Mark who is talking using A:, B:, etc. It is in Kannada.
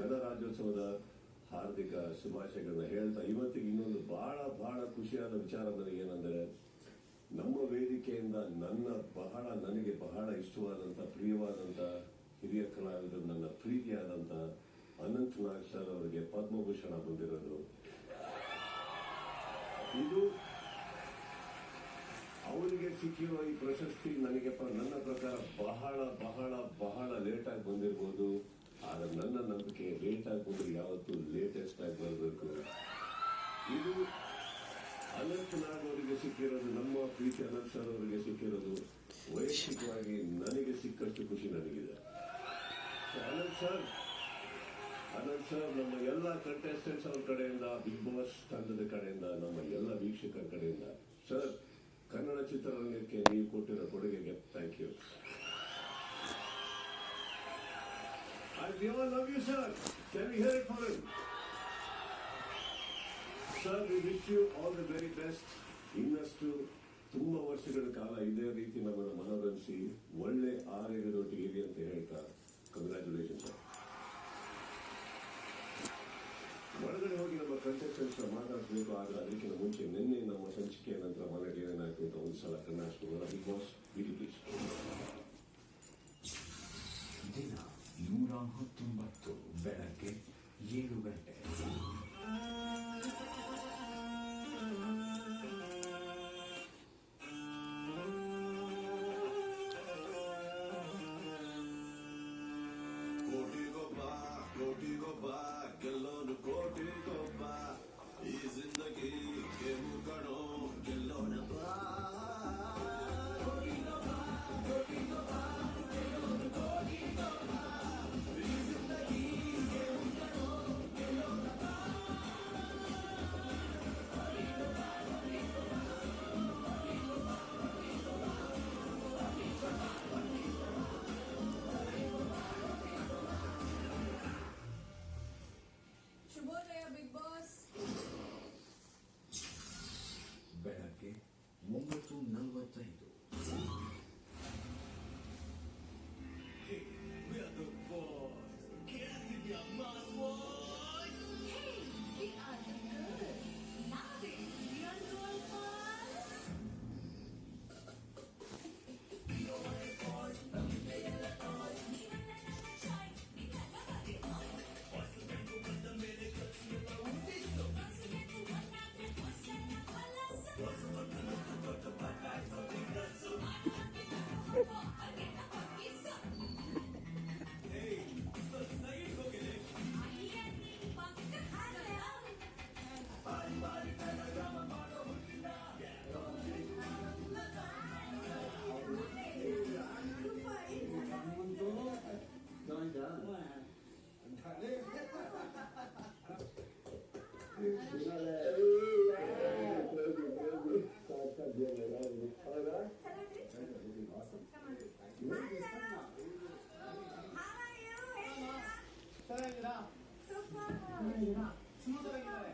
A: ಗಣರಾಜ್ಯೋತ್ಸವದ ಹಾರ್ದಿಕ ಶುಭಾಶಯಗಳನ್ನ ಹೇಳ್ತಾ ಇವತ್ತಿಗೆ ಇನ್ನೊಂದು ಬಹಳ ಬಹಳ ಖುಷಿಯಾದ ವಿಚಾರ ನನಗೇನೆಂದರೆ ನಮ್ಮ ವೇದಿಕೆಯಿಂದ ನನಗೆ ಬಹಳ ಇಷ್ಟವಾದಂತ ಪ್ರಿಯವಾದಂತ ಹಿರಿಯ ಕಲಾವಿದರು ನನ್ನ ಪ್ರೀತಿಯಾದಂತ ಅನಂತ್ ನಾಗ್ ಸರ್ ಅವರಿಗೆ ಪದ್ಮಭೂಷಣ ಬಂದಿರೋದು. ಇದು ಅವರಿಗೆ ಸಿಕ್ಕಿರುವ ಈ ಪ್ರಶಸ್ತಿ ನನಗೆ ನನ್ನ ಪ್ರಕಾರ ಬಹಳ ಬಹಳ ಬಹಳ ಲೇಟ್ ಆಗಿ ಬಂದಿರಬಹುದು. ಆದ್ರೆ ನನ್ನ ನಂಬಿಕೆ ಲೇಟ್ ಆಗಿ ಬಂದ್ರೆ ಯಾವತ್ತೂ ಲೇಟೆಸ್ಟ್ ಆಗಿ ಬರಬೇಕು. ಇದು ಅನಂತ್ ನಾಗ್ ಅವರಿಗೆ ಸಿಕ್ಕಿರೋದು, ನಮ್ಮ ಪ್ರೀತಿ ಅನಂತ್ ಸರ್ ಅವರಿಗೆ ಸಿಕ್ಕಿರೋದು ವೈಯಕ್ತಿಕವಾಗಿ ನನಗೆ ಸಿಕ್ಕಷ್ಟು ಖುಷಿ ನನಗಿದೆ. ಅನಂತ್ ಸರ್ ನಮ್ಮ ಎಲ್ಲ ಕಂಟೆಸ್ಟೆಂಟ್ಸ್ ಅವ್ರ ಕಡೆಯಿಂದ, ಬಿಗ್ ಬಾಸ್ ತಂಡದ ಕಡೆಯಿಂದ, ನಮ್ಮ ಎಲ್ಲ ವೀಕ್ಷಕರ ಕಡೆಯಿಂದ ಸರ್, ಕನ್ನಡ ಚಿತ್ರರಂಗಕ್ಕೆ ನೀವು ಕೊಟ್ಟಿರೋ ಕೊಡುಗೆಗೆ thank you. We all love you, sir. Can we hear it for him? Sir, we wish you all the very best. ಇನ್ನಷ್ಟು ತುಂಬಾ ವರ್ಷಗಳ ಕಾಲ ಇದೇ ರೀತಿ ನಮ್ಮನ್ನು ಮನೋರಂಜಿಸಿ ಒಳ್ಳೆ ಆರೋಗ್ಯದೊಟ್ಟಿಗೆ ಇರಿ ಅಂತ ಹೇಳ್ತಾ ಕಂಗ್ರ್ಯಾಚುಲೇಷನ್ ಸರ್. ಒಳಗಡೆ ಹೋಗಿ ನಮ್ಮ ಕಂಟೆಸ್ಟೆಂಟ್ಸ್ ಮಾತಾಡಿಸಬೇಕು. ಆದ್ರೆ ಅದಕ್ಕಿಂತ ಮುಂಚೆ ನಿನ್ನೆ ನಮ್ಮ ಸಂಚಿಕೆಯ ನಂತರ ಮನೆಗೆ ಏನಾಯ್ತು ಅಂತ ಒಂದು ಸಲ ಕನ್ನಡ ಬಿಗ್ ಬಾಸ್ ಬಿಡಿ ಪ್ಲೀಸ್.
B: ದಿನ 119 ಬೆಳಗ್ಗೆ 7 ಗಂಟೆ.
C: ಕೋಟಿಗೊಬ್ಬ ಗೆಲ್ಲೋನು ಕೋಟಿಗೊಬ್ಬ, ಈ ಜಿಂದಗಿ ಗೆವು ಕಣೋ ಗೆಲ್ಲೋಣ ಬಾ.
D: ಶುಭೋದಯ ಬಿಗ್ ಬಾಸ್.
B: ಬೆಳಗ್ಗೆ 9:45.
C: Hey, we are the boys. Can I see your mass boys?
D: Hey, we are the girls. Now they real roll boys. ಚೆನ್ನಾಗಿದ್ದೀರಾ? ಸೂಪರ್. ಸ್ಮೂತ್ ಆಗಿದ್ದಾರೆ.